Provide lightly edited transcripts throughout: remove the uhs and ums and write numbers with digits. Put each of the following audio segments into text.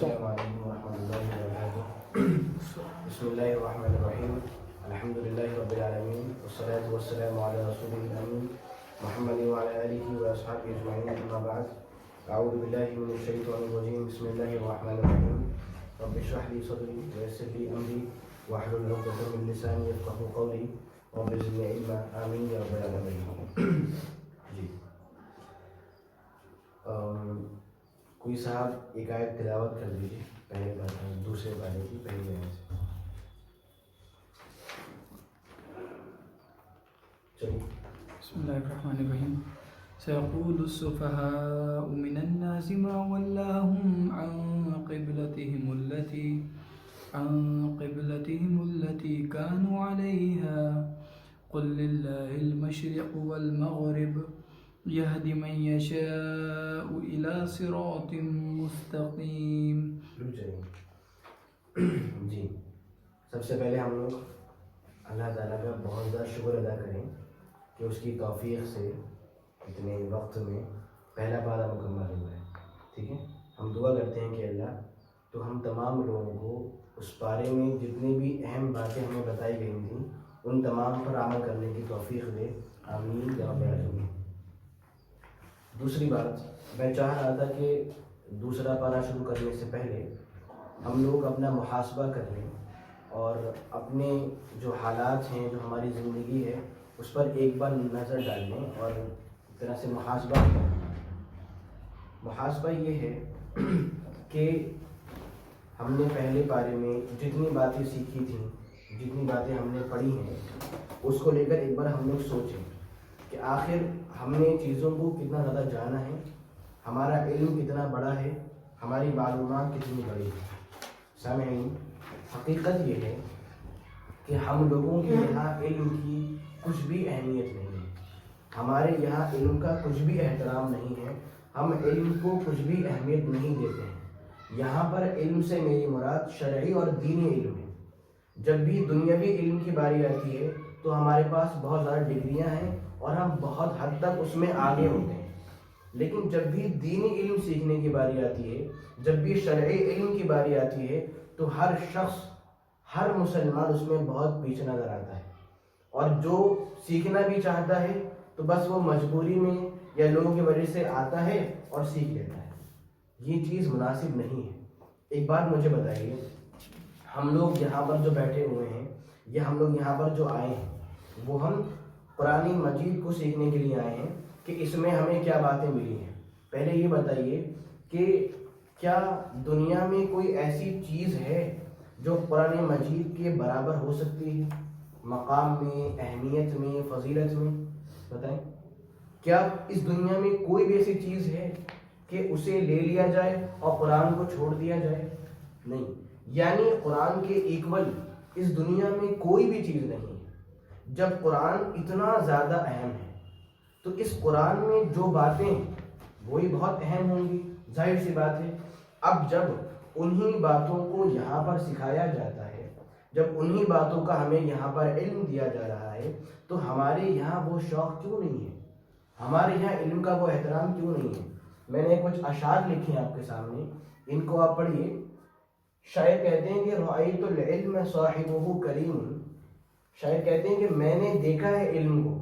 السلام علیکم ورحمۃ اللہ وبرکاتہ۔ بسم اللہ الرحمن الرحیم، الحمد للہ رب العالمین، والصلاۃ والسلام علی رسول الامین محمد وعلی آلہ واصحابہ اجمعین، اما بعد، اعوذ باللہ من الشیطان الرجیم، بسم اللہ الرحمن الرحیم، رب اشرح لی صدری ویسر لی امری واحلل عقدۃ من لسانی یفقہوا قولی رب زدنی علما، آمین یا رب العالمین۔ جی کوئی صاحب ایک آیت تلاوت کر دیجیے، پہلے دوسرے پارے کی پہلی آیت سے۔ چلیے۔ بسم الله الرحمن الرحيم. سيقول السفهاء من الناس ما ولاهم عن قبلتهم التي كانوا عليها قل لله المشرق والمغرب يهدي من يشاء إلى صراط مستقيم. جی، سب سے پہلے ہم لوگ اللہ تعالیٰ کا بہت زیادہ شکر ادا کریں کہ اس کی توفیق سے اتنے وقت میں پہلا پارہ مکمل ہوا ہے۔ ٹھیک ہے، ہم دعا کرتے ہیں کہ اللہ تو ہم تمام لوگوں کو اس پارے میں جتنی بھی اہم باتیں ہمیں بتائی گئی تھیں ان تمام پر عمل کرنے کی توفیق دے، آمین یا رب العالمین۔ دوسری بات، میں چاہ رہا تھا کہ دوسرا پارہ شروع کرنے سے پہلے ہم لوگ اپنا محاسبہ کر لیں اور اپنے جو حالات ہیں، جو ہماری زندگی ہے، اس پر ایک بار نظر ڈال لیں اور ایک طرح سے محاسبہ کریں۔ محاسبہ یہ ہے کہ ہم نے پہلے پارے میں جتنی باتیں سیکھی تھیں، جتنی باتیں ہم نے پڑھی ہیں، اس کو لے کر ایک بار ہم لوگ سوچیں کہ آخر ہم نے چیزوں کو کتنا زیادہ جانا ہے، ہمارا علم کتنا بڑا ہے، ہماری معلومات کتنی بڑی ہے۔ سامعین، حقیقت یہ ہے کہ ہم لوگوں کے یہاں علم کی کچھ بھی اہمیت نہیں ہے، ہمارے یہاں علم کا کچھ بھی احترام نہیں ہے، ہم علم کو کچھ بھی اہمیت نہیں دیتے ہیں۔ یہاں پر علم سے میری مراد شرعی اور دینی علم ہے۔ جب بھی دنیاوی علم کی باری آتی ہے تو ہمارے پاس بہت زیادہ ڈگریاں ہیں اور ہم بہت حد تک اس میں آگے ہوتے ہیں، لیکن جب بھی دینی علم سیکھنے کی باری آتی ہے، جب بھی شرعی علم کی باری آتی ہے تو ہر شخص، ہر مسلمان اس میں بہت پیچھے نظر آتا ہے، اور جو سیکھنا بھی چاہتا ہے تو بس وہ مجبوری میں یا لوگوں کی وجہ سے آتا ہے اور سیکھ لیتا ہے۔ یہ چیز مناسب نہیں ہے۔ ایک بات مجھے بتائیے، ہم لوگ یہاں پر جو بیٹھے ہوئے ہیں یا ہم لوگ یہاں پر جو آئے ہیں، وہ ہم قرآن مجید کو سیکھنے کے لیے آئے ہیں کہ اس میں ہمیں کیا باتیں ملی ہیں۔ پہلے یہ بتائیے کہ کیا دنیا میں کوئی ایسی چیز ہے جو قرآن مجید کے برابر ہو سکتی ہے، مقام میں، اہمیت میں، فضیلت میں؟ بتائیں، کیا اس دنیا میں کوئی بھی ایسی چیز ہے کہ اسے لے لیا جائے اور قرآن کو چھوڑ دیا جائے؟ نہیں، یعنی قرآن کے ایکول اس دنیا میں کوئی بھی چیز نہیں ہے۔ جب قرآن اتنا زیادہ اہم ہے تو اس قرآن میں جو باتیں وہی بہت اہم ہوں گی، ظاہر سی بات ہے۔ اب جب انہی باتوں کو یہاں پر سکھایا جاتا ہے، جب انہی باتوں کا ہمیں یہاں پر علم دیا جا رہا ہے، تو ہمارے یہاں وہ شوق کیوں نہیں ہے، ہمارے یہاں علم کا وہ احترام کیوں نہیں ہے؟ میں نے کچھ اشعار لکھے ہیں آپ کے سامنے، ان کو آپ پڑھیے۔ شاعر کہتے ہیں کہ رأیت العلم صاحبہ کریم، شاعر کہتے ہیں کہ میں نے دیکھا ہے علم کو،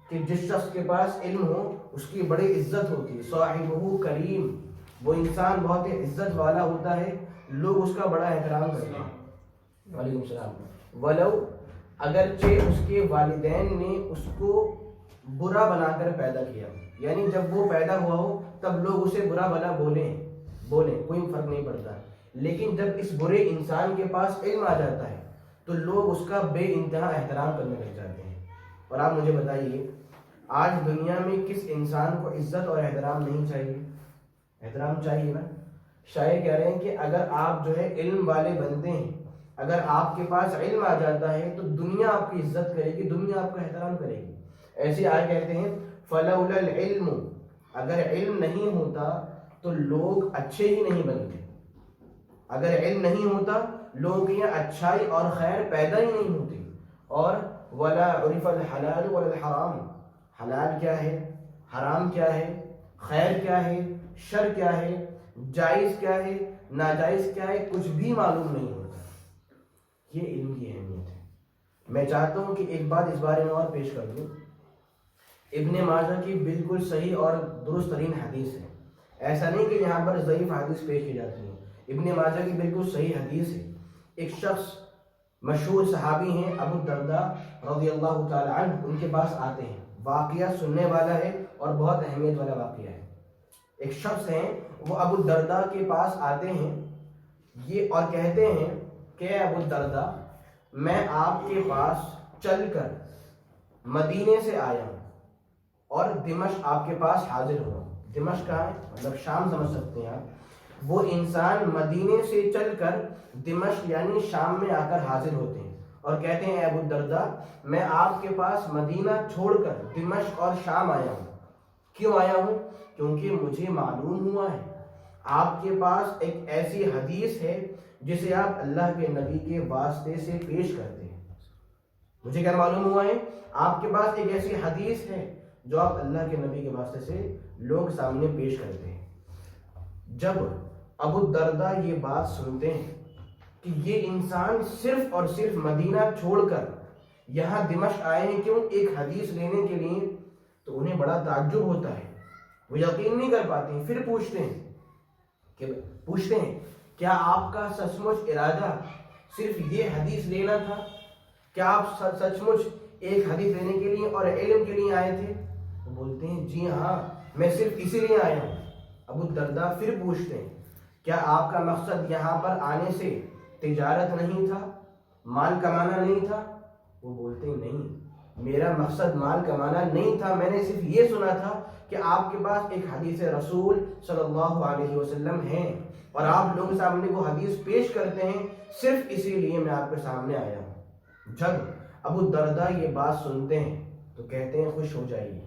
کہ جس شخص کے پاس علم ہو اس کی بڑی عزت ہوتی ہے۔ صاحبہ کریم، وہ انسان بہت عزت والا ہوتا ہے، لوگ اس کا بڑا احترام کرتے ہیں۔ وعلیکم السلام۔ ولو، اگرچہ اس کے والدین نے اس کو برا بنا کر پیدا کیا، یعنی جب وہ پیدا ہوا ہو تب لوگ اسے برا بھلا بولیں، کوئی فرق نہیں پڑتا، لیکن جب اس برے انسان کے پاس علم آ جاتا ہے تو لوگ اس کا بے انتہا احترام کرنے لگ جاتے ہیں۔ اور آپ مجھے بتائیے، آج دنیا میں کس انسان کو عزت اور احترام نہیں چاہیے؟ احترام چاہیے نا۔ شاعر کہہ رہے ہیں کہ اگر آپ جو ہے علم والے بنتے ہیں، اگر آپ کے پاس علم آ جاتا ہے تو دنیا آپ کی عزت کرے گی، دنیا آپ کا احترام کرے گی۔ ایسے آج کہتے ہیں فلولا العلم، اگر علم نہیں ہوتا تو لوگ اچھے ہی نہیں بنتے، اگر علم نہیں ہوتا لوگوں کے یہاں اچھائی اور خیر پیدا ہی نہیں ہوتی۔ اور ولا عرف الحلال ولا الحرام، حلال کیا ہے، حرام کیا ہے، خیر کیا ہے، شر کیا ہے، جائز کیا ہے، ناجائز کیا ہے کچھ بھی معلوم نہیں ہوتا. یہ علم کی اہمیت ہے. میں چاہتا ہوں کہ ایک بات اس بارے میں اور پیش کر دوں. ابن ماجہ کی بالکل صحیح اور درست ترین حدیث ہے. ایسا نہیں کہ یہاں پر ضعیف حدیث پیش کی جاتی ہیں. ابن ماجہ کی بالکل صحیح حدیث ہے. ایک شخص مشہور صحابی ہیں ابو الدرداء رضی اللہ تعالی عنہ, ان کے پاس آتے ہیں. واقعہ سننے والا ہے اور بہت اہمیت والا واقعہ ہے. ایک شخص ہیں وہ ابو الدرداء کے پاس آتے ہیں یہ اور کہتے ہیں کہ ابو الدرداء میں آپ کے پاس چل کر مدینے سے آیا ہوں اور دمشق آپ کے پاس حاضر ہوا ہوں. دمشق کہاں ہے؟ مطلب شام سمجھ سکتے ہیں آپ. وہ انسان مدینے سے چل کر دمشق یعنی شام میں آ کر حاضر ہوتے ہیں اور کہتے ہیں اے ابو الدرداء میں آپ کے پاس مدینہ چھوڑ کر دمشق اور شام آیا ہوں. کیوں آیا ہوں؟ کیونکہ مجھے معلوم ہوا ہے آپ کے پاس ایک ایسی حدیث ہے جسے آپ اللہ کے نبی کے واسطے سے پیش کرتے ہیں. مجھے کیا معلوم ہوا ہے؟ آپ کے پاس ایک ایسی حدیث ہے جو آپ اللہ کے نبی کے واسطے سے لوگ سامنے پیش کرتے ہیں. جب ابو الدرداء یہ بات سنتے ہیں کہ یہ انسان صرف اور صرف مدینہ چھوڑ کر یہاں دمشق آئے ہیں کیوں؟ ایک حدیث لینے کے لیے, تو انہیں بڑا تعجب ہوتا ہے. وہ یقین نہیں کر پاتے ہیں. پھر پوچھتے ہیں کیا آپ کا سچ مچ ارادہ صرف یہ حدیث لینا تھا؟ کیا آپ سچ مچ ایک حدیث لینے کے لیے اور علم کے لیے آئے تھے؟ وہ بولتے ہیں جی ہاں میں صرف اسی لیے آیا ہوں. ابو الدرداء پھر پوچھتے ہیں کیا آپ کا مقصد یہاں پر آنے سے تجارت نہیں تھا, مال کمانا نہیں تھا؟ وہ بولتے ہیں نہیں میرا مقصد مال کمانا نہیں تھا, میں نے صرف یہ سنا تھا کہ آپ کے پاس ایک حدیث رسول صلی اللہ علیہ وسلم ہے اور آپ لوگوں کے سامنے وہ حدیث پیش کرتے ہیں, صرف اسی لیے میں آپ کے سامنے آیا ہوں. جب ابو الدرداء یہ بات سنتے ہیں تو کہتے ہیں خوش ہو جائیے,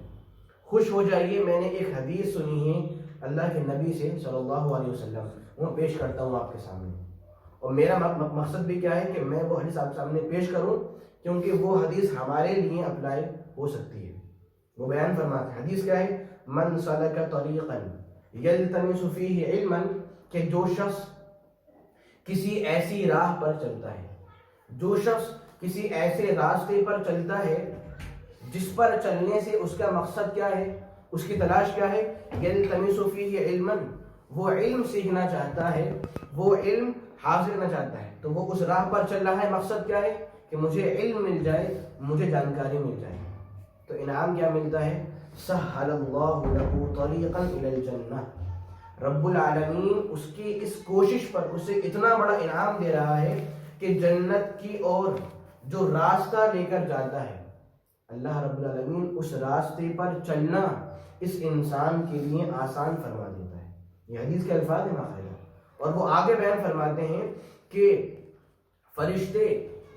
خوش ہو جائیے, میں نے ایک حدیث سنی ہے اللہ کے نبی سے صلی اللہ علیہ وسلم, وہ پیش کرتا ہوں آپ کے سامنے. اور میرا مقصد بھی کیا ہے کہ میں وہ حدیث آپ کے سامنے پیش کروں کیونکہ وہ حدیث ہمارے لیے اپلائی ہو سکتی ہے. وہ بیان فرماتے ہیں حدیث کیا ہے, من سلک طریقا یلتمس فیہ علما, کہ جو شخص کسی ایسی راہ پر چلتا ہے, جو شخص کسی ایسے راستے پر چلتا ہے جس پر چلنے سے اس کا مقصد کیا ہے, اس کی تلاش کیا ہے, یلتمس فیہ علما, وہ علم سیکھنا چاہتا ہے, وہ علم حاصل کرنا چاہتا ہے, تو وہ اس راہ پر چل رہا ہے. مقصد کیا ہے کہ مجھے علم مل جائے, مجھے جانکاری مل جائے. تو انعام کیا ملتا ہے, سہل اللہ لہ طریقا الی الجنہ, رب العالمین اس کی اس کوشش پر اسے اتنا بڑا انعام دے رہا ہے کہ جنت کی اور جو راستہ لے کر جاتا ہے, اللہ رب العالمین اس راستے پر چلنا اس انسان کے لیے آسان فرما دیتا ہے. یہ حدیث کے الفاظ ہیں باقاعدہ. اور وہ آگے بیان فرماتے ہیں کہ فرشتے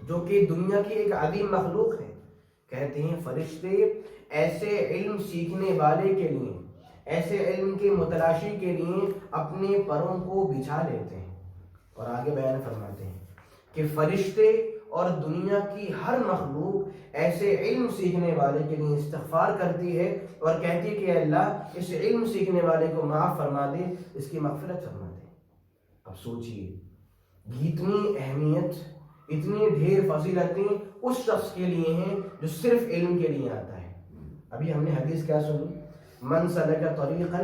جو کہ دنیا کی ایک عظیم مخلوق ہے, کہتے ہیں فرشتے ایسے علم سیکھنے والے کے لیے, ایسے علم کے متلاشی کے لیے اپنے پروں کو بچھا لیتے ہیں. اور آگے بیان فرماتے ہیں کہ فرشتے اور دنیا کی ہر مخلوق ایسے علم سیکھنے والے کے لیے استغفار کرتی ہے اور کہتی ہے کہ اللہ اس علم سیکھنے والے کو معاف فرما دے, اس کی مغفرت فرما دے. اب سوچئے اتنی اہمیت, اتنی ڈھیر فضیلتیں اس شخص کے لیے ہیں جو صرف علم کے لیے آتا ہے. ابھی ہم نے حدیث کیا سنی, من سلک طریقا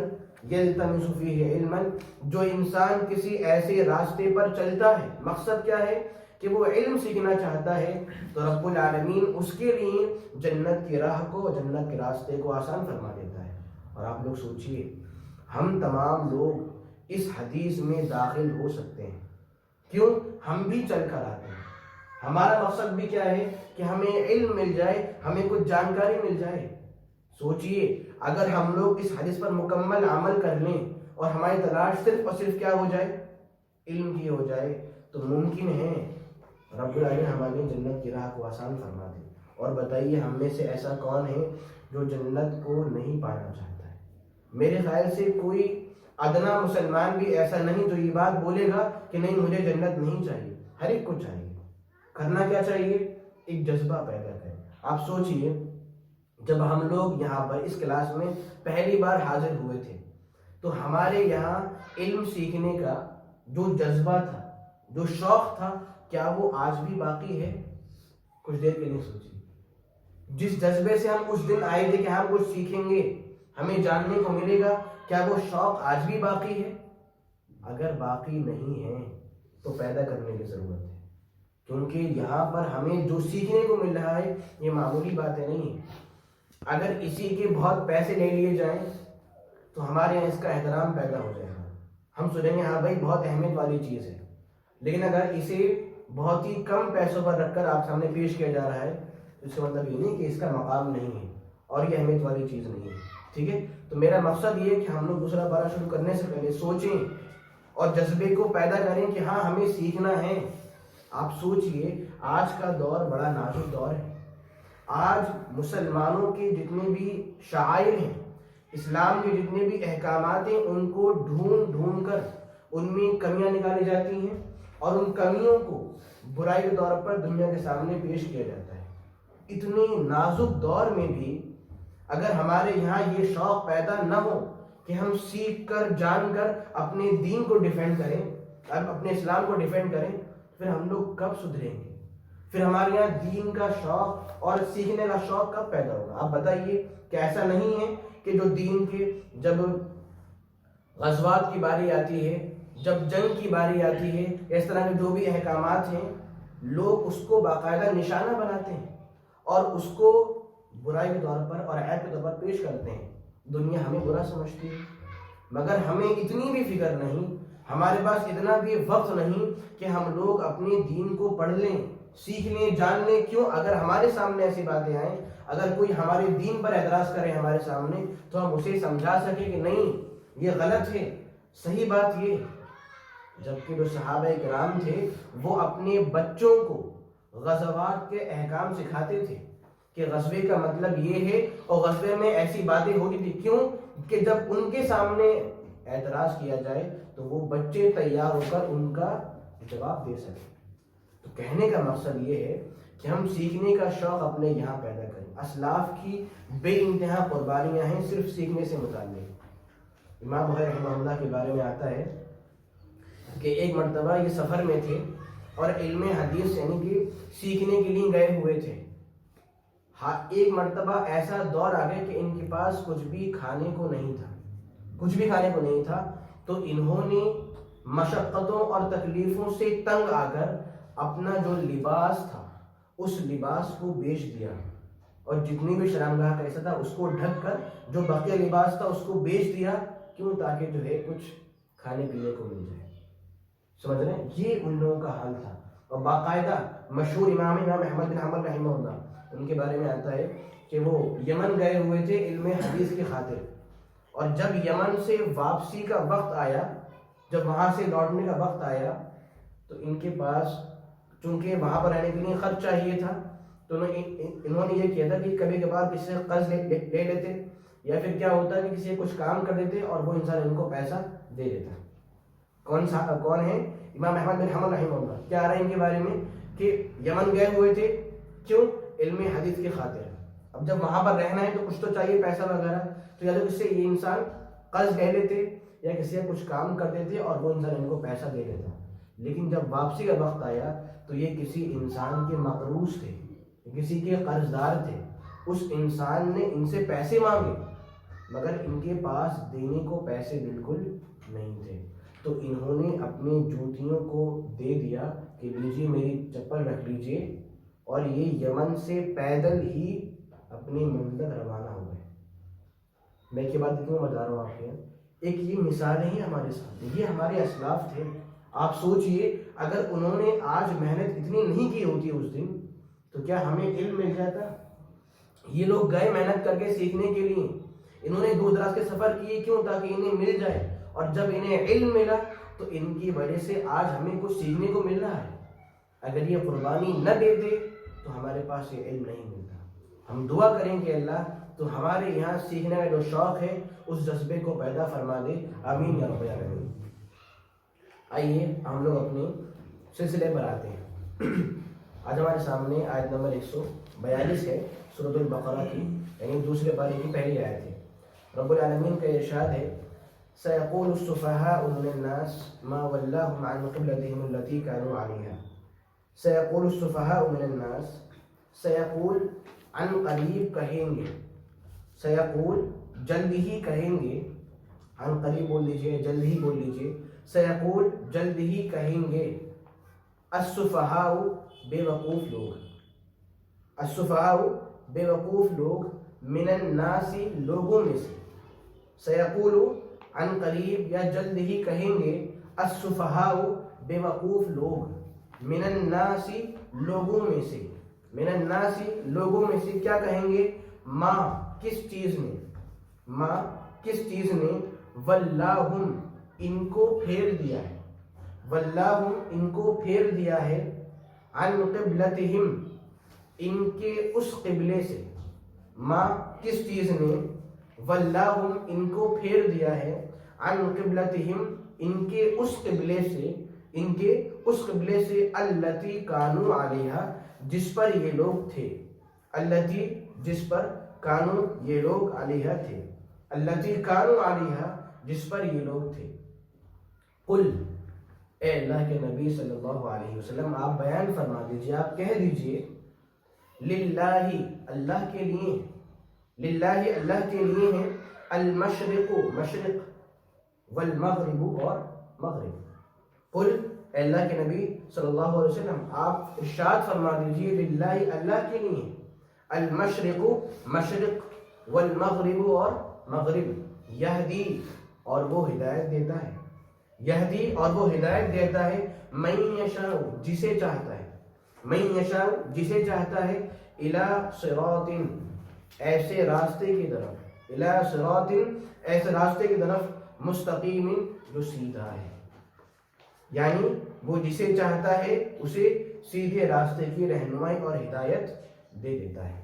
یلتمس فیہ علما, جو انسان کسی ایسے راستے پر چلتا ہے, مقصد کیا ہے کہ وہ علم سیکھنا چاہتا ہے, تو رب العالمین اس کے لیے جنت کی راہ کو, جنت کے راستے کو آسان فرما دیتا ہے. اور آپ لوگ سوچئے ہم تمام لوگ اس حدیث میں داخل ہو سکتے ہیں. کیوں؟ ہم بھی چل کر آتے ہیں. ہمارا مقصد بھی کیا ہے کہ ہمیں علم مل جائے, ہمیں کچھ جانکاری مل جائے. سوچئے اگر ہم لوگ اس حدیث پر مکمل عمل کر لیں اور ہماری تلاش صرف اور صرف کیا ہو جائے, علم کی ہو جائے, تو ممکن ہے رب العالمین ہماری جنت کی راہ کو آسان فرما دے. اور بتائیے ہم میں سے ایسا کون ہے جو جنت کو نہیں پانا چاہتا ہے؟ میرے خیال سے کوئی ادنا مسلمان بھی ایسا نہیں جو یہ بات بولے گا کہ نہیں مجھے جنت نہیں چاہیے. ہر ایک کو چاہیے. کرنا کیا چاہیے, ایک جذبہ پیدا کریں. آپ سوچئے جب ہم لوگ یہاں پر اس کلاس میں پہلی بار حاضر ہوئے تھے تو ہمارے یہاں علم سیکھنے کا جو جذبہ تھا، جو شوق تھا، کیا وہ آج بھی باقی ہے؟ کچھ دیر کے لیے سوچیے. جس جذبے سے ہم اس دن آئے تھے کہ ہم کچھ سیکھیں گے، ہمیں جاننے کو ملے گا، کیا وہ شوق آج بھی باقی ہے؟ اگر باقی نہیں ہے تو پیدا کرنے کی ضرورت ہے، کیونکہ یہاں پر ہمیں جو سیکھنے کو مل رہا ہے یہ معمولی باتیں نہیں ہیں. اگر اسی کے بہت پیسے لے لیے جائیں تو ہمارے یہاں اس کا احترام پیدا ہو جائے گا. ہم سوچیں گے ہاں بھائی بہت اہمیت والی چیز ہے، لیکن اگر اسے بہت ہی کم پیسوں پر رکھ کر آپ سامنے پیش کیا جا رہا ہے تو اس کا مطلب یہ نہیں کہ اس کا مقام نہیں ہے اور یہ اہمیت والی چیز نہیں ہے. ٹھیک ہے، تو میرا مقصد یہ ہے کہ ہم لوگ دوسرا پارہ شروع کرنے سے پہلے سوچیں اور جذبے کو پیدا کریں کہ ہاں ہمیں سیکھنا ہے. آپ سوچئے آج کا دور بڑا نازک دور ہے. آج مسلمانوں کے جتنے بھی شعائر ہیں، اسلام کے جتنے بھی احکامات ہیں، ان کو ڈھونڈ کر ان میں کمیاں نکالی جاتی ہیں اور ان کمیوں کو برائی کے طور پر دنیا کے سامنے پیش کیا جاتا ہے. اتنے نازک دور میں بھی اگر ہمارے یہاں یہ شوق پیدا نہ ہو کہ ہم سیکھ کر جان کر اپنے دین کو ڈیفینڈ کریں، اپنے اسلام کو ڈیفینڈ کریں، پھر ہم لوگ کب سدھریں گے؟ پھر ہمارے یہاں دین کا شوق اور سیکھنے کا شوق کب پیدا ہوگا؟ آپ بتائیے کہ ایسا نہیں ہے کہ جو دین کے جب غزوات کی باری آتی ہے، جب جنگ کی باری آتی ہے، اس طرح کے جو بھی احکامات ہیں، لوگ اس کو باقاعدہ نشانہ بناتے ہیں اور اس کو برائی کے طور پر اور عیب کے طور پر پیش کرتے ہیں. دنیا ہمیں برا سمجھتی ہے، مگر ہمیں اتنی بھی فکر نہیں، ہمارے پاس اتنا بھی وقت نہیں کہ ہم لوگ اپنے دین کو پڑھ لیں، سیکھ لیں، جان لیں. کیوں؟ اگر ہمارے سامنے ایسی باتیں آئیں، اگر کوئی ہمارے دین پر اعتراض کرے ہمارے سامنے، تو ہم اسے سمجھا سکیں کہ نہیں یہ غلط ہے، صحیح بات یہ. جبکہ جو صحابہ کرام تھے وہ اپنے بچوں کو غزوات کے احکام سکھاتے تھے کہ غزوے کا مطلب یہ ہے، اور غزوے میں ایسی باتیں ہوتی تھی. کیوں؟ کہ جب ان کے سامنے اعتراض کیا جائے تو وہ بچے تیار ہو کر ان کا جواب دے سکیں. تو کہنے کا مقصد یہ ہے کہ ہم سیکھنے کا شوق اپنے یہاں پیدا کریں. اسلاف کی بے انتہا قربانیاں ہیں صرف سیکھنے سے متعلق. امام بخاری رحمہ اللہ کے بارے میں آتا ہے کہ ایک مرتبہ یہ سفر میں تھے اور علم حدیث یعنی کہ سیکھنے کے لیے گئے ہوئے تھے. ایک مرتبہ ایسا دور آ گیا کہ ان کے پاس کچھ بھی کھانے کو نہیں تھا، تو انہوں نے مشقتوں اور تکلیفوں سے تنگ آ کر اپنا جو لباس تھا اس لباس کو بیچ دیا، اور جتنی بھی شرمگاہ کا حصہ تھا اس کو ڈھک کر جو بقیہ لباس تھا اس کو بیچ دیا. کیوں؟ تاکہ جو ہے کچھ کھانے پینے کو مل جائے. سمجھ رہے ہیں؟ یہ ان لوگوں کا حال تھا. اور باقاعدہ مشہور امام احمد بن حنبل رحمہ اللہ، ان کے بارے میں آتا ہے کہ وہ یمن گئے ہوئے تھے علم حدیث کی خاطر، اور جب یمن سے واپسی کا وقت آیا، جب وہاں سے لوٹنے کا وقت آیا، تو ان کے پاس چونکہ وہاں پر رہنے کے لیے خرچ چاہیے تھا، تو انہوں نے یہ کیا تھا کہ کبھی کبھار کسی سے قرض لے لیتے، یا پھر کیا ہوتا کہ کسی سے کچھ کام کر دیتے اور وہ انسان ان کو پیسہ دے دیتا. کون ہے؟ امام احمد بن حنبل رحمہ اللہ. کیا آ رہا ہے ان کے بارے میں کہ یمن گئے ہوئے تھے، کیوں؟ علم حدیث کی خاطر. اب جب وہاں پر رہنا ہے تو کچھ تو چاہیے پیسہ وغیرہ، تو یا تو کسی سے یہ انسان قرض لے لیتے یا کسی سے کچھ کام کر دیتے اور وہ انسان ان کو پیسہ دے دیتا. لیکن جب واپسی کا وقت آیا تو یہ کسی انسان کے مقروض تھے، کسی کے قرض دار تھے. اس انسان نے ان سے پیسے مانگے مگر ان کے پاس دینے کو پیسے بالکل نہیں تھے. تو انہوں نے اپنی جوتیوں کو دے دیا کہ لیجیے میری چپل رکھ لیجیے، اور یہ یمن سے پیدل ہی اپنی منزل روانہ ہو گئے. میں یہ بات کیوں بتا رہا ہوں آپ کے؟ ایک یہ مثالیں ہیں ہمارے سامنے، یہ ہمارے اسلاف تھے. آپ سوچئے اگر انہوں نے آج محنت اتنی نہیں کی ہوتی اس دن تو کیا ہمیں علم مل جاتا؟ یہ لوگ گئے محنت کر کے سیکھنے کے لیے، انہوں نے دور دراز کے سفر کیے، کیوں؟ تاکہ انہیں مل جائے، اور جب انہیں علم ملا تو ان کی وجہ سے آج ہمیں کچھ سیکھنے کو مل رہا ہے. اگر یہ قربانی نہ دیتے تو ہمارے پاس یہ علم نہیں ملتا. ہم دعا کریں کہ اللہ تو ہمارے یہاں سیکھنے کا جو شوق ہے اس جذبے کو پیدا فرما دے. آمین یا رب العالمین. آئیے ہم لوگ اپنے سلسلے پر آتے ہیں. آج ہمارے سامنے آیت نمبر 142 ہے سورۃ البقرہ کی، یعنی دوسرے پارے کی پہلی آیت ہے. رب العالمین کا ارشاد ہے سيقول السفهاء من الناس ما ولاهم عن قبلتهم التي كانوا عليها. سيقول السفهاء من الناس، سيقول عن قریب کہیں گے، سیقول جلد ہی کہیں گے، عن قریب بول لیجئے، جلد ہی بول لیجئے، سیقول جلد ہی کہیں گے، السفہاء بے وقوف لوگ، السفہاء بے وقوف لوگ، من الناس لوگوں میں سے، سیقول عن قریب یا جلد ہی کہیں گے، السفہاء بے وقوف لوگ، من الناس لوگوں میں سے، من الناس لوگوں میں سے کیا کہیں گے، ما کس چیز نے، ما کس چیز نے، ولاہم ان کو پھیر دیا ہے، ولاہم ان کو پھیر دیا ہے، عن قبلتہم ان کے اس قبلے سے، ما کس چیز نے، ولاہم ان کو پھیر دیا ہے، عن قبلتہم ان کے اس قبلے سے، ان کے اس قبلے سے، التی کانوا علیہا جس پر یہ لوگ تھے، التی جس پر کانوا یہ لوگ علیہا تھے، التی کانوا علیہا جس پر یہ لوگ تھے. قل اے اللہ کے نبی صلی اللہ علیہ وسلم آپ بیان فرما دیجئے، آپ کہہ دیجئے، للہ اللہ کے لیے، للہ اللہ کے لیے ہے، المشرق مشرق، والمغرب اور مغرب. قل اے اللہ کے نبی صلی اللہ علیہ وسلم آپ ارشاد فرما دیجئے، للہ اللہ کے لیے، المشرق مشرق، والمغرب اور مغرب، یہدی اور وہ ہدایت دیتا ہے، یہدی اور وہ ہدایت دیتا ہے، من یشاء جسے چاہتا ہے، من یشاء جسے چاہتا ہے، الی صراط ایسے راستے کی طرف، الی صراط ایسے راستے کی طرف، مستقیم جو سیدھا ہے، یعنی وہ جسے چاہتا ہے اسے سیدھے راستے کی رہنمائی اور ہدایت دے دیتا ہے.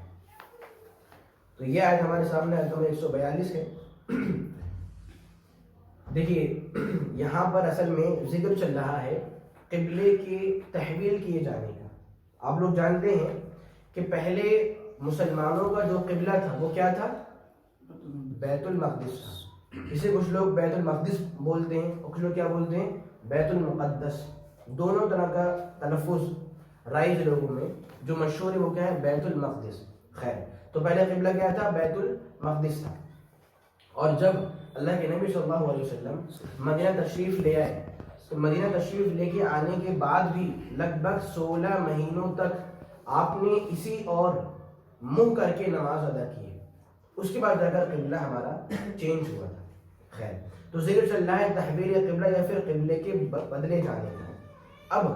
تو یہ آیت ہمارے سامنے آیت نمبر 142 ہے. دیکھیے یہاں پر اصل میں ذکر چل رہا ہے قبلے کے تحویل کیے جانے کا. آپ لوگ جانتے ہیں کہ پہلے مسلمانوں کا جو قبلہ تھا وہ کیا تھا، بیت المقدس تھا. اسے کچھ لوگ بیت المقدس بولتے ہیں اور کچھ لوگ کیا بولتے ہیں، بیت المقدس. دونوں طرح کا تلفظ رائج لوگوں میں جو مشہور ہے وہ کیا ہے، بیت المقدس. خیر تو پہلے قبلہ کیا تھا، بیت المقدس تھا. اور جب اللہ کے نبی صلی اللہ علیہ وسلم مدینہ تشریف لے آئے تو مدینہ تشریف لے کے آنے کے بعد بھی لگ بھگ 16 مہینوں تک آپ نے اسی اور منہ کر کے نماز ادا کی ہے. اس کے بعد جا کر قبلہ ہمارا چینج ہوا تھا. خیر تو ذکر چل رہا ہے تحویل قبلہ یا پھر قبلے کے بدلے جانے کا. اب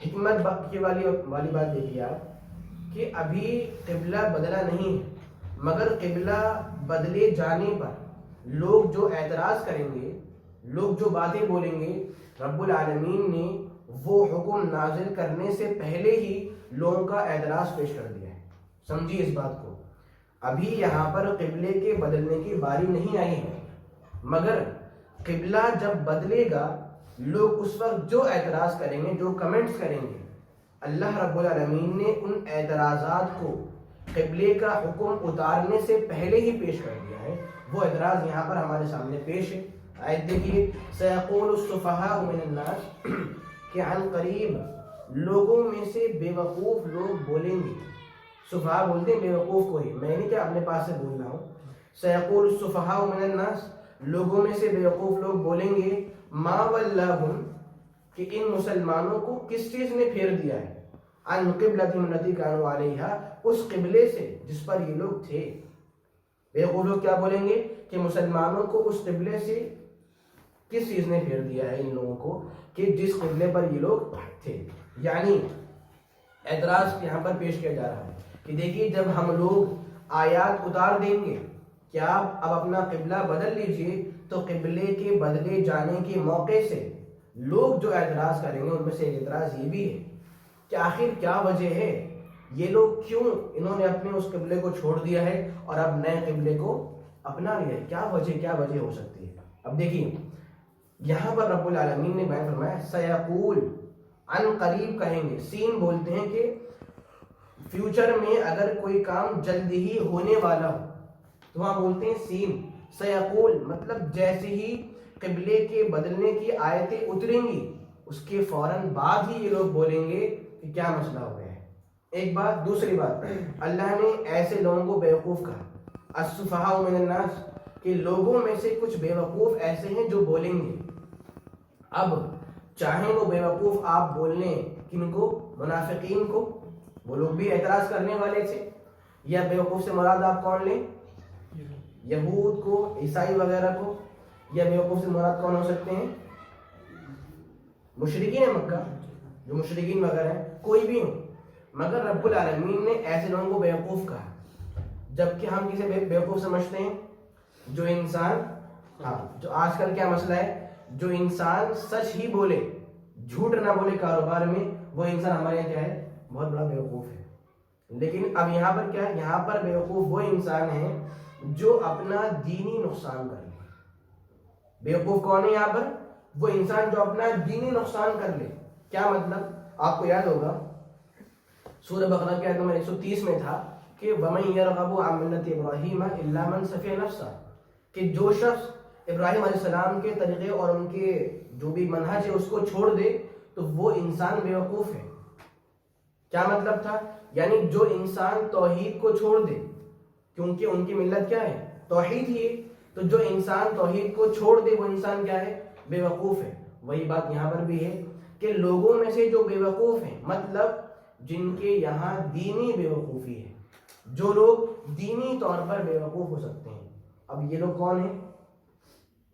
حکمت کی والی بات دیکھیے آپ کہ ابھی قبلہ بدلا نہیں ہے، مگر قبلہ بدلے جانے پر لوگ جو اعتراض کریں گے، لوگ جو باتیں بولیں گے، رب العالمین نے وہ حکم نازل کرنے سے پہلے ہی لوگوں کا اعتراض پیش کر دیا ہے. سمجھیے اس بات کو، ابھی یہاں پر قبلے کے بدلنے کی باری نہیں آئی ہے، مگر قبلہ جب بدلے گا لوگ اس وقت جو اعتراض کریں گے، جو کمنٹس کریں گے، اللہ رب العالمین نے ان اعتراضات کو قبلے کا حکم اتارنے سے پہلے ہی پیش کر دیا ہے. وہ اعتراض یہاں پر ہمارے سامنے پیش ہے. آیت دیکھیے، سیقول السفہاء من الناس کہ عن قریب لوگوں میں سے بے وقوف لوگ بولیں گے. سفہاء بولتے ہیں بے وقوف کو ہی، میں نہیں کہ اپنے پاس سے بول رہا ہوں. سیقول السفہاء من الناس لوگوں میں سے بے وقوف لوگ بولیں گے، ما ولاہم کہ ان مسلمانوں کو کس چیز نے پھیر دیا ہے، عن قبلتہم التی کانوا علیہا اس قبلے سے جس پر یہ لوگ تھے. بے وقوف لوگ کیا بولیں گے کہ مسلمانوں کو اس قبلے سے کس چیز نے پھیر دیا ہے ان لوگوں کو کہ جس قبلے پر یہ لوگ تھے. یعنی اعتراض یہاں پر پیش کیا جا رہا ہے کہ دیکھیے جب ہم لوگ آیات اتار دیں گے کہ آپ اب اپنا قبلہ بدل لیجئے تو قبلے کے بدلے جانے کے موقع سے لوگ جو اعتراض کریں گے ان میں سے ایک اعتراض یہ بھی ہے کہ آخر کیا وجہ ہے، یہ لوگ کیوں انہوں نے اپنے اس قبلے کو چھوڑ دیا ہے اور اب نئے قبلے کو اپنا لیا ہے، کیا وجہ ہو سکتی ہے. اب دیکھیے یہاں پر رب العالمین نے بیان فرمایا سیقول عن قریب کہیں گے. سین بولتے ہیں کہ فیوچر میں اگر کوئی کام جلد ہی ہونے والا ہو تو وہاں بولتے ہیں سین. سیقول مطلب جیسے ہی قبلے کے بدلنے کی آیتیں اتریں گی اس کے فوراً بعد ہی یہ لوگ بولیں گے کہ کیا مسئلہ ہو گیا ہے. ایک بات. دوسری بات, اللہ نے ایسے لوگوں کو بیوقوف کہا, السفہاء من الناس, کہ لوگوں میں سے کچھ بیوقوف ایسے ہیں جو بولیں گے. اب چاہیں وہ بیوقوف آپ بول لیں کن کو, منافقین کو, وہ لوگ بھی اعتراض کرنے والے تھے, یا بیوقوف سے مراد آپ کون لیں, یہود کو, عیسائی وغیرہ کو, یا بیوقوف سے مراد کون ہو سکتے ہیں, مشرکین مکہ جو مشرکین وغیرہ ہیں, کوئی بھی ہو. مگر رب العالمین نے ایسے لوگوں کو بیوقوف کہا. جبکہ ہم کسے بیوقوف سمجھتے ہیں, جو انسان, ہاں جو آج کل کیا مسئلہ ہے, جو انسان سچ ہی بولے, جھوٹ نہ بولے کاروبار میں, وہ انسان ہمارے یہاں کیا ہے, بہت بڑا بیوقوف ہے. لیکن اب یہاں پر کیا ہے, یہاں پر بیوقوف وہ انسان ہے جو اپنا دینی نقصان کر لے. بیوقوف کون ہے یہاں پر, وہ انسان جو اپنا دینی نقصان کر لے. کیا مطلب, آپ کو یاد ہوگا سورہ بقرہ کے آیت نمبر 130 میں تھا کہ وَمَن يَرْغَبُ عَن مِّلَّةِ إِبْرَاهِيمَ إِلَّا مَن سَفِهَ نَفْسَهُ, کہ جو شخص ابراہیم علیہ السلام کے طریقے اور ان کے جو بھی منہج ہے اس کو چھوڑ دے تو وہ انسان بیوقوف ہے. کیا مطلب تھا, یعنی جو انسان توحید کو چھوڑ دے, کیونکہ ان کی ملت کیا ہے, توحید ہی ہے, تو جو انسان توحید کو چھوڑ دے وہ انسان کیا ہے, بیوقوف ہے. وہی بات یہاں پر بھی ہے کہ لوگوں میں سے جو بیوقوف ہیں, مطلب جن کے یہاں دینی بیوقوفی ہے, جو لوگ دینی طور پر بیوقوف ہو سکتے ہیں. اب یہ لوگ کون ہیں,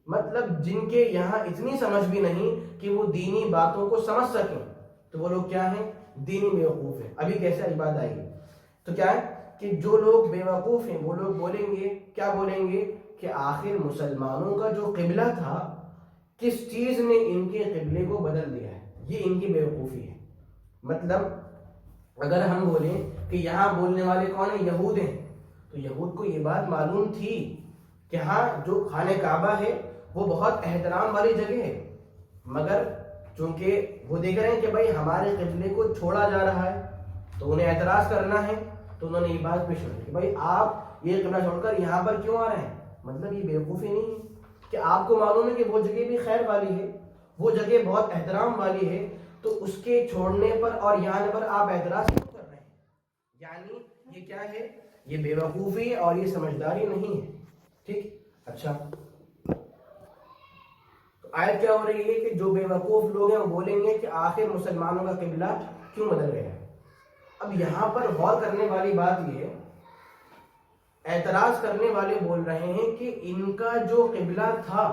مطلب جن کے یہاں اتنی سمجھ بھی نہیں کہ وہ دینی باتوں کو سمجھ سکیں, تو وہ لوگ کیا ہیں, دینی بیوقوف ہیں. ابھی کیسے بات آئے گی, تو کیا ہے کہ جو لوگ بیوقوف ہیں وہ لوگ بولیں گے, کیا بولیں گے, کہ آخر مسلمانوں کا جو قبلہ تھا کس چیز نے ان کے قبلے کو بدل دیا ہے, یہ ان کی بیوقوفی ہے. مطلب اگر ہم بولیں کہ یہاں بولنے والے کون ہیں, یہود ہیں, تو یہود کو یہ بات معلوم تھی کہ ہاں جو خانہ کعبہ ہے وہ بہت احترام والی جگہ ہے, مگر چونکہ وہ دیکھ رہے ہیں کہ بھائی ہمارے قبلے کو چھوڑا جا رہا ہے تو انہیں اعتراض کرنا ہے, تو انہوں نے یہ بات پیش کی کہ بھائی آپ یہ قبلہ چھوڑ کر یہاں پر کیوں آ رہے ہیں. مطلب یہ بیوقوفی نہیں ہے کہ آپ کو معلوم ہے کہ وہ جگہ بھی خیر والی ہے, وہ جگہ بہت احترام والی ہے, تو اس کے چھوڑنے پر اور یہاں پر آپ اعتراض کیوں کر رہے ہیں. یعنی یہ کیا ہے, یہ بیوقوفی اور یہ سمجھداری نہیں ہے. ٹھیک, اچھا تو آیت کیا ہو رہی ہے کہ جو بیوقوف لوگ ہیں وہ بولیں گے کہ آخر مسلمانوں کا قبلہ کیوں بدل گیا. اب یہاں پر غور کرنے والی بات یہ ہے, اعتراض کرنے والے بول رہے ہیں کہ ان کا جو قبلہ تھا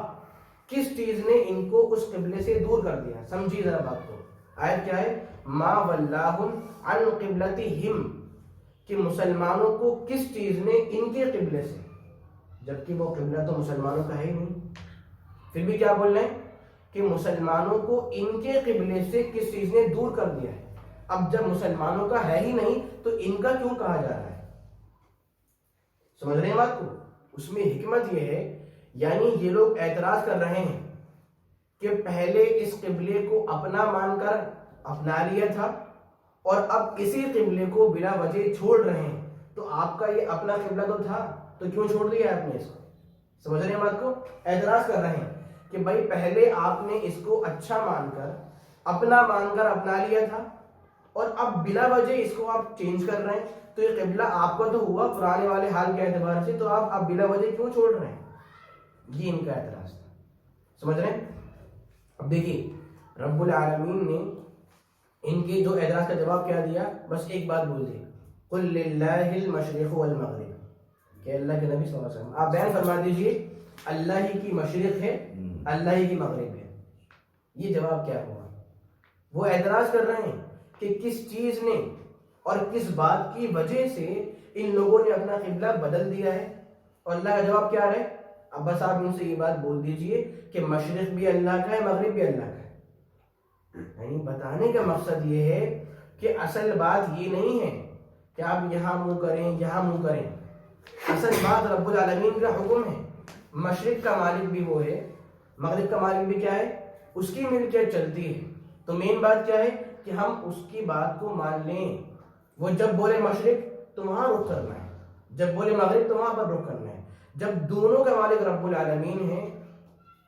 کس چیز نے ان کو اس قبلے سے دور کر دیا. سمجھیے ذرا بات کو. آیت کیا ہے, ما ولاہم عن قبلتہم, کہ مسلمانوں کو کس چیز نے ان کے قبلے سے, جبکہ وہ قبلہ تو مسلمانوں کا ہے ہی نہیں, پھر بھی کیا بول رہے ہیں کہ مسلمانوں کو ان کے قبلے سے کس چیز نے دور کر دیا ہے. اب جب مسلمانوں کا ہے ہی نہیں تو ان کا کیوں کہا جا رہا ہے. سمجھ رہے ہیں بات کو. اس میں حکمت یہ ہے, یعنی یہ لوگ اعتراض کر رہے ہیں کہ پہلے اس قبلے کو اپنا مان کر اپنا لیا تھا اور اب اسی قبلے کو بلا وجہ چھوڑ رہے ہیں, تو آپ کا یہ اپنا قبلہ تو تھا تو کیوں چھوڑ دیا آپ نے اس کو. سمجھ رہے ہیں بات کو. اعتراض کر رہے ہیں کہ بھائی پہلے آپ نے اس کو اچھا مان کر اپنا مان کر اپنا لیا تھا اور اب بلا وجہ اس کو آپ چینج کر رہے ہیں, تو یہ قبلہ آپ کا تو ہوا پرانے والے حال کے اعتبار سے, تو آپ اب بلا وجہ کیوں چھوڑ رہے ہیں. یہ ان کا اعتراض تھا. سمجھ رہے ہیں. اب دیکھیے رب العالمین نے ان کے جو اعتراض کا جواب کیا دیا, بس ایک بات بول دی, قل للہ المشرق والمغرب, کہ اللہ کے نبی صلی اللہ علیہ وسلم آپ بیان فرما دیجئے اللہ ہی کی مشرق ہے, اللہ ہی کی مغرب ہے. یہ جواب کیا ہوا. وہ اعتراض کر رہے ہیں کہ کس چیز نے اور کس بات کی وجہ سے ان لوگوں نے اپنا قبلہ بدل دیا ہے, اور اللہ کا جواب کیا ہے. اب بس آپ ان سے یہ بات بول دیجئے کہ مشرق بھی اللہ کا ہے, مغرب بھی اللہ کا ہے. یعنی بتانے کا مقصد یہ ہے کہ اصل بات یہ نہیں ہے کہ آپ یہاں منہ کریں یہاں منہ کریں. اصل بات رب العالمین کا حکم ہے. مشرق کا مالک بھی وہ ہے, مغرب کا مالک بھی کیا ہے, اس کی ملکیت چلتی ہے. تو مین بات کیا ہے کہ ہم اس کی بات کو مان لیں. وہ جب بولے مشرق تو وہاں رخ کرنا ہے, جب بولے مغرب تو وہاں پر رخ کرنا ہے. جب دونوں کا مالک رب العالمین ہے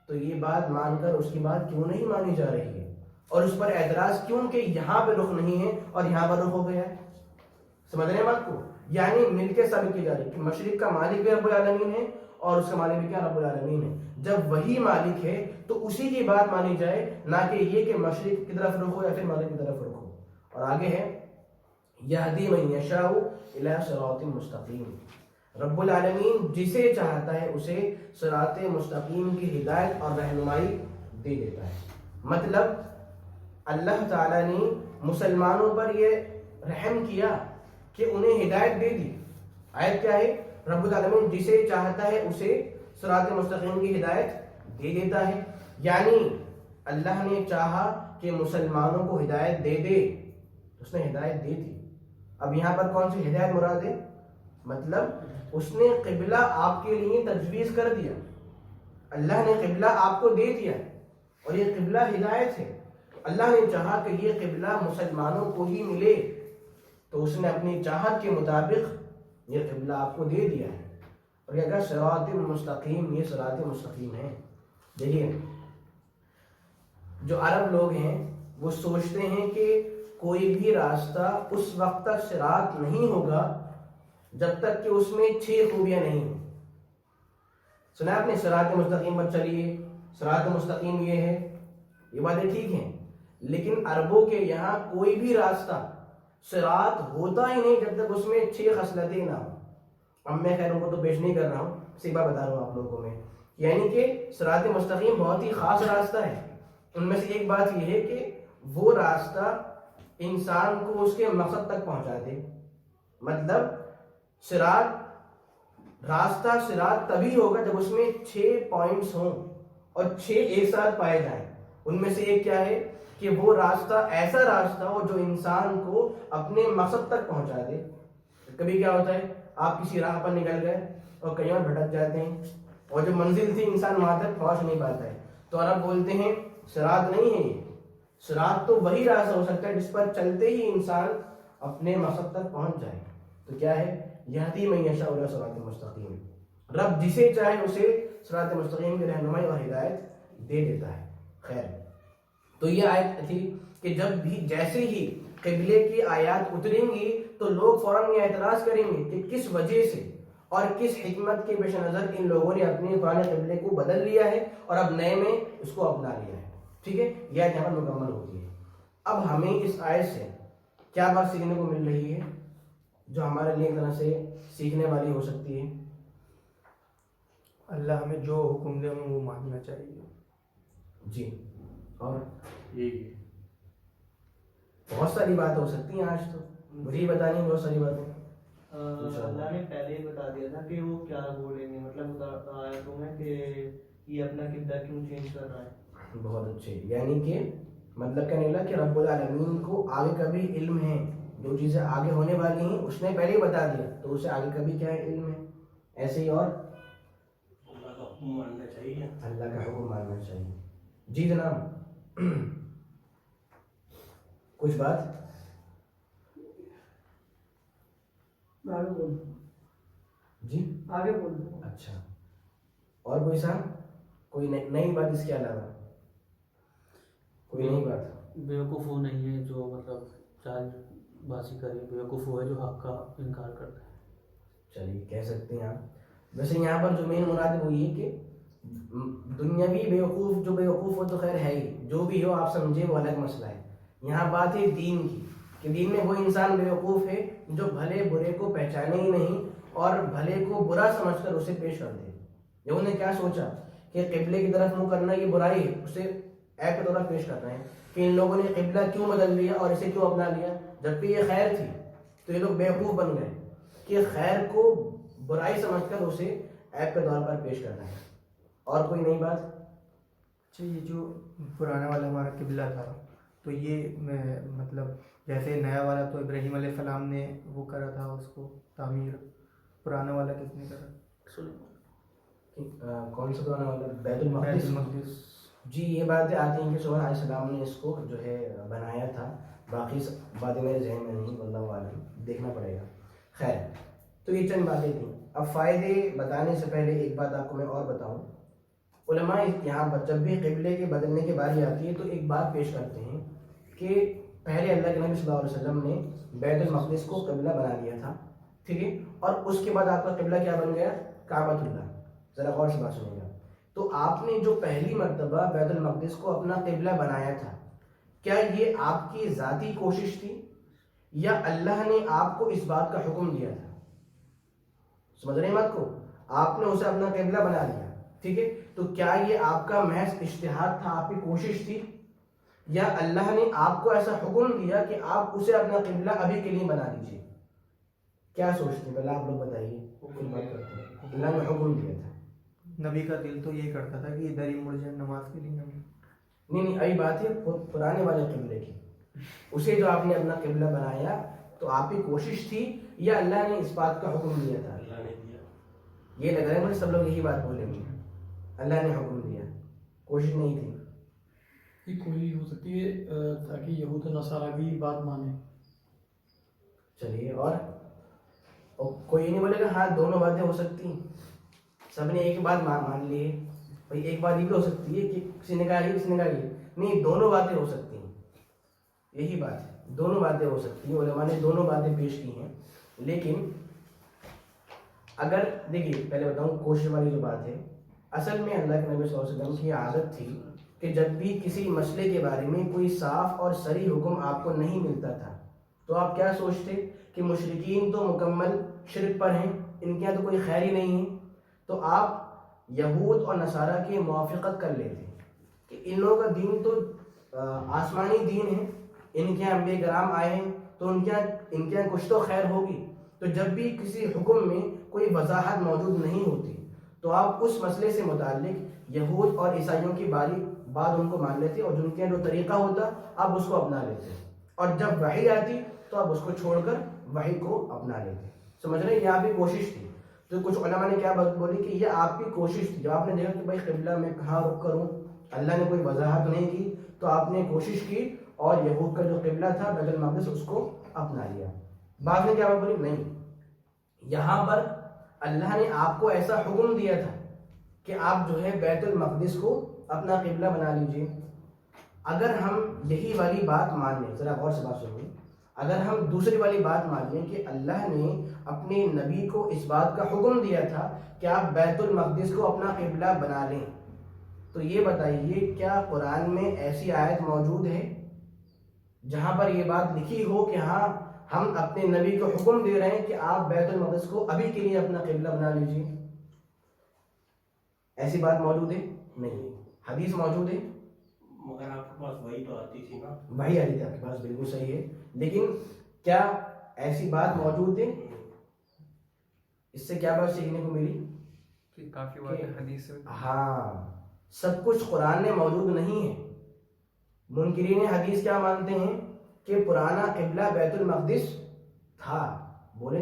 تو یہ بات مان کر اس کی بات کیوں نہیں مانی جا رہی ہے، اور اس پر اعتراض کیوں کہ یہاں پہ رخ نہیں ہے اور یہاں پر رخ ہو گیا ہے؟ سمجھ رہے ہیں بات کو؟ یعنی مل کے ثابت کی جا رہی ہے کہ مشرق کا مالک بھی رب العالمین ہے اور اس کا مالک بھی کیا رب العالمین ہے۔ جب وہی مالک ہے تو اسی کی بات مانی جائے، نہ کہ یہ کہ مشرق کی طرف رخ ہو یا پھر مغرب کی طرف رخ ہو۔ اور آگے ہے یہدی من یشاء الی صراط مستقیم، رب العالمین جسے چاہتا ہے اسے صراط مستقیم کی ہدایت اور رہنمائی دے دیتا ہے۔ مطلب اللہ تعالیٰ نے مسلمانوں پر یہ رحم کیا کہ انہیں ہدایت دے دی۔ آیت کیا ہے؟ رب العالمین جسے چاہتا ہے اسے صراط مستقیم کی ہدایت دے دیتا ہے، یعنی اللہ نے چاہا کہ مسلمانوں کو ہدایت دے دے، اس نے ہدایت دی تھی۔ اب یہاں پر کون سی ہدایت مراد ہے؟ مطلب اس نے قبلہ آپ کے لیے تجویز کر دیا، اللہ نے قبلہ آپ کو دے دیا اور یہ قبلہ ہدایت ہے۔ اللہ نے چاہا کہ یہ قبلہ مسلمانوں کو ہی ملے تو اس نے اپنی چاہت کے مطابق یہ قبلہ آپ کو دے دیا ہے۔ اور یہ کہا صراط مستقیم، یہ صراط مستقیم ہے۔ دیکھیے جو عرب لوگ ہیں وہ سوچتے ہیں کہ کوئی بھی راستہ اس وقت تک صراط نہیں ہوگا جب تک کہ اس میں 6 خوبیاں نہیں ہوں۔ سنا آپ نے صراط مستقیم پر چلیے، صراط مستقیم یہ ہے، یہ باتیں ٹھیک ہیں، لیکن عربوں کے یہاں کوئی بھی راستہ صراط ہوتا ہی نہیں جب تک اس میں 6 خصلتیں نہ ہوں۔ اب میں خیر ان کو تو پیش نہیں کر رہا ہوں، صرف بات بتا رہا ہوں آپ لوگوں کو میں، یعنی کہ صراط مستقیم بہت ہی خاص راستہ ہے۔ ان میں سے ایک بات یہ ہے کہ وہ راستہ انسان کو اس کے مقصد تک پہنچا دے۔ مطلب راستہ صراط تبھی ہوگا جب اس میں 6 پوائنٹس ہوں اور 6 ایک ساتھ پائے جائیں۔ ان میں سے ایک کیا ہے کہ وہ راستہ ایسا راستہ ہو جو انسان کو اپنے مقصد تک پہنچا دے۔ کبھی کیا ہوتا ہے آپ کسی راہ پر نکل گئے اور کہیں اور بھٹک جاتے ہیں اور جو منزل تھی انسان وہاں تک پہنچ نہیں پاتا ہے، تو عرب بولتے ہیں صراط نہیں ہے یہ، صراط تو وہی راستہ ہو سکتا ہے جس پر چلتے ہی انسان اپنے مقصد تک پہنچ جائے۔ تو کیا ہے؟ یہدی من یشاء الی صراط مستقیم، رب جسے چاہے اسے صراط مستقیم کی رہنمائی اور ہدایت دے دیتا ہے۔ خیر، تو یہ آیت تھی کہ جب بھی جیسے ہی قبلے کی آیات اتریں گی تو لوگ فوراً یہ اعتراض کریں گے کہ کس وجہ سے اور کس حکمت کے پیش نظر ان لوگوں نے اپنے پرانے قبلے کو بدل لیا ہے اور اب نئے میں اس کو اپنا لیا ہے۔ ٹھیک ہے، یہ آیت یہاں پر مکمل ہوتی ہے۔ اب ہمیں اس آیت سے کیا بات سیکھنے کو مل رہی ہے جو ہمارے لیے ایک طرح سے سیکھنے والی ہو سکتی ہے؟ اللہ ہمیں جو حکم دے ہمیں وہ ماننا چاہیے۔ جی، اور یہی بہت ساری باتیں ہو سکتی ہیں، آج تو مجھے ہی بتانی ہے بہت ساری باتیں۔ اللہ نے پہلے ہی بتا دیا تھا کہ وہ کیا بولیں گے، مطلب آیتوں میں کہ یہ اپنا قبلہ کیوں چینج کر رہا ہے۔ بہت اچھے، یعنی کہ مطلب کیا نکلا کہ رب العالمین کو آگے کا بھی علم ہے، جو چیزیں آگے ہونے والی ہیں اس نے پہلے ہی بتا دیا، تو اسے آگے کا بھی کیا ہے؟ علم ہے۔ ایسے ہی اور اللہ کا حکم ماننا چاہیے، اللہ کا حکم ماننا چاہیے۔ جی جناب، کچھ بات؟ آگے بول، جی آگے بول۔ اچھا، اور کوئی صاحب کوئی نئی بات اس کے علاوہ؟ کوئی نئی بات؟ بیوقوف وہ نہیں ہے جو مطلب چال بازی کرے، بیوقوف وہ ہے جو حق کا انکار کرتا ہے۔ چلیے کہہ سکتے ہیں آپ۔ ویسے یہاں پر جو مین مراد ہے وہ یہ کہ دنیاوی بیوقوف، جو بیوقوف وہ تو خیر ہے ہی، جو بھی ہو آپ سمجھے وہ الگ مسئلہ ہے۔ یہاں بات ہے دین کی، کہ دین میں وہ انسان بیوقوف ہے جو بھلے برے کو پہچانے ہی نہیں اور بھلے کو برا سمجھ کر اسے پیش کر دے۔ جب انہیں کیا سوچا کہ قبلے کی طرف منہ کرنا یہ برائی ہے، اسے عیب کے طور پر پیش کر رہے ہیں کہ ان لوگوں نے قبلہ کیوں بدل لیا اور اسے کیوں اپنا لیا جبکہ یہ خیر تھی۔ تو یہ لوگ بیوقوف بن گئے کہ خیر کو برائی سمجھ کر اسے عیب کے طور پر پیش کرنا ہے۔ اور کوئی نئی بات؟ اچھا، یہ جو پرانا والا ہمارا قبلہ تھا تو یہ مطلب جیسے نیا والا تو ابراہیم علیہ السلام نے وہ کرا تھا اس کو تعمیر، پرانا والا کس نے کرا؟ کون سا پرانا والا؟ بیت بیت المقدس۔ المقدس۔ جی، یہ باتیں آتی ہیں کہ سلیمان علیہ السلام نے اس کو جو ہے بنایا تھا، باقی باتیں میرے ذہن میں نہیں، واللہ عالم، دیکھنا پڑے گا۔ خیر، تو یہ چند باتیں تھیں۔ اب فائدے بتانے سے پہلے ایک بات آپ کو میں اور بتاؤں. علماء یہاں پر جب بھی قبلے کے بدلنے کی باری آتی ہے تو ایک بات پیش کرتے ہیں کہ پہلے اللہ کے نبی صلی اللہ علیہ وسلم نے بیت المقدس کو قبلہ بنا لیا تھا, ٹھیک ہے, اور اس کے بعد آپ کا قبلہ کیا بن گیا؟ کعبۃ اللہ. ذرا غور سے بات سنیں گا. تو آپ نے جو پہلی مرتبہ بیت المقدس کو اپنا قبلہ بنایا تھا, کیا یہ آپ کی ذاتی کوشش تھی یا اللہ نے آپ کو اس بات کا حکم دیا تھا؟ سمجھ رہے ہیں بات کو؟ آپ نے اسے اپنا قبلہ بنا لیا, ٹھیک ہے, تو کیا یہ آپ کا محض اجتہاد تھا, آپ کی کوشش تھی, یا اللہ نے آپ کو ایسا حکم دیا کہ آپ اسے اپنا قبلہ ابھی کے لیے بنا لیجیے؟ کیا سوچتے ہیں؟ پہلے آپ لوگ بتائیے. پھر بات کرتے ہیں. اللہ نے حکم دیا تھا. نبی کا دل تو یہی کرتا تھا کہ ادھر ہی مڑ جائے نماز کے لیے. نہیں, ابھی بات ہے پرانے والے قبلے کی. اسے جو آپ نے اپنا قبلہ بنایا تو آپ کی کوشش تھی یا اللہ نے اس بات کا حکم دیا تھا؟ اللہ نے دیا. یہ لگ رہا ہے مجھے سب لوگ یہی بات بولیں گے, اللہ نے حکم دیا, کوشش نہیں تھی. یہ کوئی ہو سکتی ہے تاکہ یہود و نصارہ کی بات مانے. چلیے, اور کوئی نہیں بولے گا ہاں دونوں باتیں ہو سکتی ہیں, سب نے ایک بات مان لی ہے بھائی, ایک بات یہ بھی ہو سکتی ہے کہ کسی نے کہا یہ کسی نے کہا یہ, نہیں دونوں باتیں ہو سکتی ہیں. یہی بات ہے, دونوں باتیں ہو سکتی ہیں. علماء نے دونوں باتیں پیش کی ہیں. لیکن اگر دیکھیے پہلے بتاؤں کوشش والی جو بات ہے, اصل میں اللہ کے نبی صلی اللہ علیہ وسلم کی عادت تھی کہ جب بھی کسی مسئلے کے بارے میں کوئی صاف اور صریح حکم آپ کو نہیں ملتا تھا تو آپ کیا سوچتے کہ مشرکین تو مکمل شرک پر ہیں, ان کے یہاں تو کوئی خیر ہی نہیں ہے, تو آپ یہود اور نصارہ کی موافقت کر لیتے کہ ان لوگوں کا دین تو آسمانی دین ہے, ان کے یہاں انبیاء کرام آئے ہیں تو ان کے یہاں کچھ تو خیر ہوگی. تو جب بھی کسی حکم میں کوئی وضاحت موجود نہیں ہوتی تو آپ اس مسئلے سے متعلق یہود اور عیسائیوں کی بات ان کو مان لیتے, اور جن کے جو طریقہ ہوتا آپ اس کو اپنا لیتے, اور جب وحی آتی تو آپ اس کو چھوڑ کر وحی کو اپنا لیتے. سمجھ رہے ہیں؟ یہ آپ کی کوشش تھی. تو کچھ علماء نے کیا بات بولی کہ یہ آپ کی کوشش تھی. جب آپ نے دیکھا کہ بھائی قبلہ میں کہاں رخ کروں, اللہ نے کوئی وضاحت نہیں کی, تو آپ نے کوشش کی اور یہود کا جو قبلہ تھا بیت المقدس اس کو اپنا لیا. بعض نے کیا بات بولی, نہیں, یہاں پر اللہ نے آپ کو ایسا حکم دیا تھا کہ آپ جو ہے بیت المقدس کو اپنا قبلہ بنا لیجئے. اگر ہم یہی والی بات مان لیں, ذرا غور سے بات سنیں, اگر ہم دوسری والی بات مان لیں کہ اللہ نے اپنے نبی کو اس بات کا حکم دیا تھا کہ آپ بیت المقدس کو اپنا قبلہ بنا لیں, تو یہ بتائیے کیا قرآن میں ایسی آیت موجود ہے جہاں پر یہ بات لکھی ہو کہ ہاں ہم اپنے نبی کو حکم دے رہے ہیں کہ آپ بیت المقدس کو ابھی کے لیے اپنا قبلہ بنا لیجیے؟ ایسی بات موجود ہے؟ نہیں. حدیث موجود ہے مگر آپ کے پاس وہی تو آتی تھی نا. وہی آ رہی تھی آپ کے پاس, بالکل صحیح ہے, لیکن کیا ایسی بات موجود ہے؟ اس سے کیا بات سیکھنے کو ملی کہ کافی باتیں حدیث سے, ہاں سب کچھ قرآن میں موجود نہیں ہے. منکرین حدیث کیا مانتے ہیں کہ پرانا قبلہ بیت المقدس تھا. بولے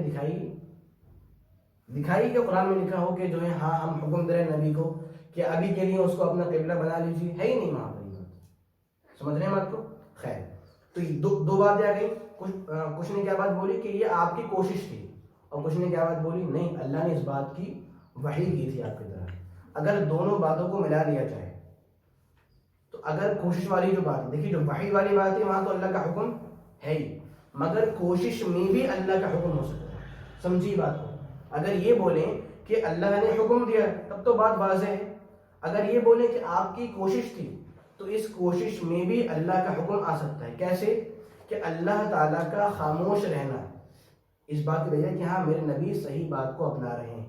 دکھائی کہ قرآن میں لکھا ہو کہ جو ہے ہاں ہم حکم دے رہے ہیں نبی کو کہ ابھی کے لیے اس کو اپنا قبلہ بنا لیجیے. ہے ہی نہیں وہاں پر یہ بات. سمجھ رہے ہیں بات کو؟ خیر, تو یہ دو باتیں آ گئی. کچھ نے کیا بات بولی کہ یہ آپ کی کوشش تھی, اور کچھ نے کیا بات بولی نہیں اللہ نے اس بات کی وحی کی تھی آپ کی طرف. اگر دونوں باتوں کو ملا لیا جائے تو اگر کوشش والی جو بات ہے, دیکھیے جو وحی والی بات ہے وہاں تو اللہ کا حکم ہے ہی, مگر کوشش میں بھی اللہ کا حکم ہو سکتا ہے. سمجھیے بات کو. اگر یہ بولیں کہ اللہ نے حکم دیا تب تو بات واضح ہے. اگر یہ بولیں کہ آپ کی کوشش تھی تو اس کوشش میں بھی اللہ کا حکم آ سکتا ہے. کیسے کہ اللہ تعالیٰ کا خاموش رہنا اس بات کی وجہ کہ ہاں میرے نبی صحیح بات کو اپنا رہے ہیں.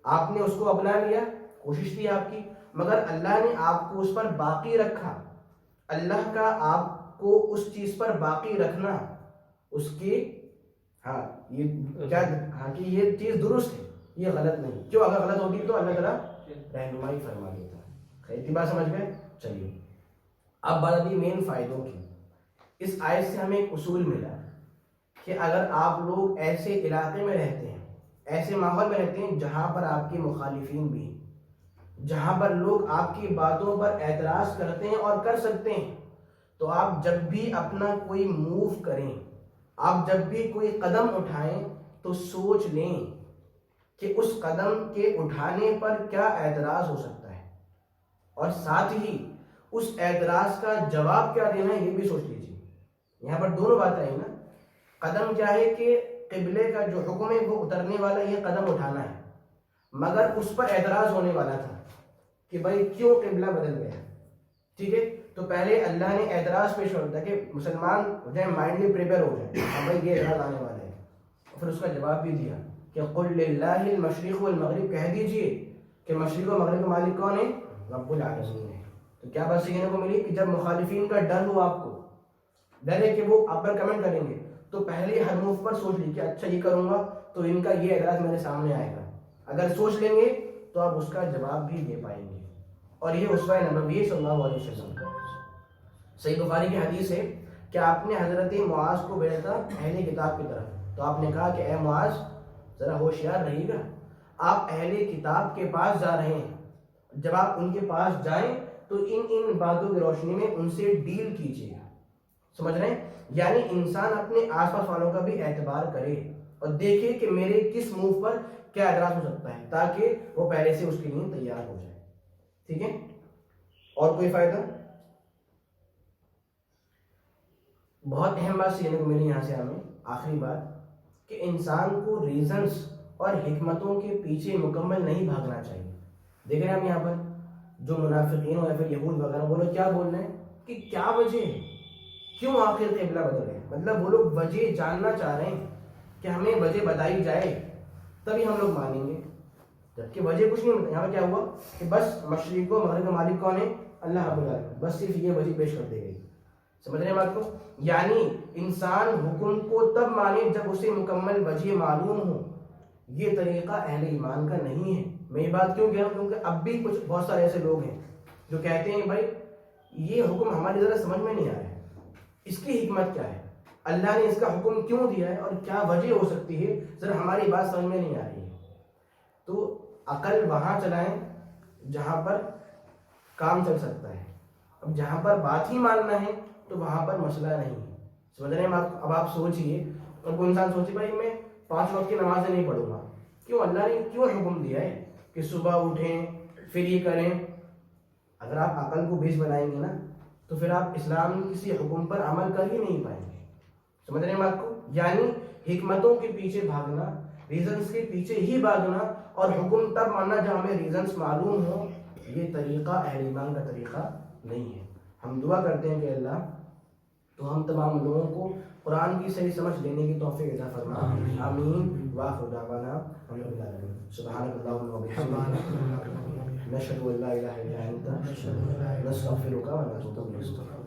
آپ نے اس کو اپنا لیا, کوشش تھی آپ کی, مگر اللہ نے آپ کو اس پر باقی رکھا. اللہ کا آپ کو اس چیز پر باقی رکھنا اس کی ہاں یہ کیا ہاں کہ یہ چیز درست ہے, یہ غلط نہیں. کیوں اگر غلط ہوتی تو اللہ تعالیٰ رہنمائی فرما دیتا. خیر بات سمجھ گئے؟ چلیے اب بات آتی مین فائدوں کی. اس آیت سے ہمیں ایک اصول ملا کہ اگر آپ لوگ ایسے علاقے میں رہتے ہیں, ایسے ماحول میں رہتے ہیں جہاں پر آپ کے مخالفین بھی ہیں, جہاں پر لوگ آپ کی باتوں پر اعتراض کرتے ہیں اور کر سکتے ہیں, تو آپ جب بھی اپنا کوئی موو کریں, آپ جب بھی کوئی قدم اٹھائیں تو سوچ لیں کہ اس قدم کے اٹھانے پر کیا اعتراض ہو سکتا ہے، اور ساتھ ہی اس اعتراض کا جواب کیا دینا ہے یہ بھی سوچ لیجیے. یہاں پر دونوں باتیں آئی نا. قدم کیا ہے کہ قبلے کا جو حکم ہے وہ اترنے والا یہ قدم اٹھانا ہے، مگر اس پر اعتراض ہونے والا تھا کہ بھائی کیوں قبلہ بدل گیا. ٹھیک ہے، تو پہلے اللہ نے اعتراض پیش کر دیا کہ مسلمان ہو جائیں، مائنڈلی پریپیئر ہو جائیں، ہاں بھائی یہ اعتراض آنے والا ہے. پھر اس کا جواب بھی دیا کہ قل للہ المشرق والمغرب، کہہ دیجئے کہ مشرق و مغرب کا مالک کون ہے؟ رب العالمین ہے. تو کیا بات سیکھنے کو ملی کہ جب مخالفین کا ڈر ہو، آپ کو ڈر ہے کہ وہ آپ پر کمنٹ کریں گے، تو پہلے ہر موو پر سوچ لی کہ اچھا یہ کروں گا تو ان کا یہ اعتراض میرے سامنے آئے گا. اگر سوچ لیں گے تو آپ اس کا جواب بھی دے پائیں گے. اور یہ اسوہ نبوی صلی اللہ علیہ وسلم. صحیح بخاری کی حدیث ہے کہ آپ نے حضرت معاذ کو بھیجا تھا اہل کتاب کی طرف. تو آپ نے کہا کہ اے معاذ ذرا ہوشیار رہیے گا، آپ اہل کتاب کے پاس جا رہے ہیں، جب آپ ان کے پاس جائیں تو ان باتوں کی روشنی میں ان سے ڈیل کیجیے. سمجھ رہے ہیں؟ یعنی انسان اپنے آس پاس والوں کا بھی اعتبار کرے اور دیکھے کہ میرے کس موو پر کیا اعتراض ہو سکتا ہے، تاکہ وہ پہلے سے اس کے لیے تیار ہو جائے. ٹھیک ہے، اور کوئی فائدہ؟ بہت اہم بات سیکھنے کو ملی یہاں سے ہمیں. آخری بات کہ انسان کو ریزنز اور حکمتوں کے پیچھے مکمل نہیں بھاگنا چاہیے. دیکھ رہے ہیں ہم یہاں پر جو منافقین یا پھر یہود وغیرہ وہ لوگ کیا بول رہے ہیں کہ کیا وجہ ہے، کیوں آخر قبلہ بدل رہے ہیں. مطلب وہ لوگ وجہ جاننا چاہ رہے ہیں کہ ہمیں وجہ بتائی جائے تبھی ہم لوگ مانیں گے، جبکہ وجہ کچھ نہیں. یہاں پر کیا ہوا کہ بس مشرق و مغرب کا مالک کون ہے؟ اللہ رب العالمین. بس صرف یہ وجہ پیش کر دی گئی. سمجھ رہے ہیں بات کو؟ یعنی انسان حکم کو تب مانے جب اسے مکمل وجہ معلوم ہو. یہ طریقہ اہل ایمان کا نہیں ہے. میں یہ بات کیوں کہہ رہا ہوں؟ کیونکہ اب بھی کچھ بہت سارے ایسے لوگ ہیں جو کہتے ہیں بھائی یہ حکم ہماری ذرا سمجھ میں نہیں آ رہا ہے، اس کی حکمت کیا ہے، اللہ نے اس کا حکم کیوں دیا ہے اور کیا وجہ ہو سکتی ہے، ذرا ہماری بات سمجھ میں نہیں آ رہی ہے. تو عقل وہاں چلائیں جہاں پر کام چل سکتا ہے. اب جہاں پر بات ہی ماننا ہے تو وہاں پر مسئلہ نہیں ہے. سمجھ رہے ہیں آپ؟ اب آپ سوچئے، اور کوئی انسان سوچے بھائی میں 5 وقت کی نمازیں نہیں پڑھوں گا، کیوں؟ اللہ نے کیوں حکم دیا ہے کہ صبح اٹھیں پھر یہ کریں. اگر آپ عقل کو بیس بنائیں گے نا تو پھر آپ اسلام کسی حکم پر عمل کر ہی نہیں پائیں گے. سمجھ رہے ہیں بات کو؟ یعنی حکمتوں کے پیچھے بھاگنا، ریزنس کے پیچھے ہی بھاگنا اور حکم تب ماننا جب ہمیں ریزنس معلوم ہو، یہ طریقہ اہل ایمان کا طریقہ نہیں ہے. ہم دعا کرتے ہیں کہ اللہ تو ہم تمام لوگوں کو قرآن کی صحیح سمجھ لینے کی توفیق عطا فرما. آمین. وآخر دعوانا الحمد للہ. سبحانک اللہم و بحمدک، نشہد ان لا الہ الا انت، نستغفرک و نتوب الیک.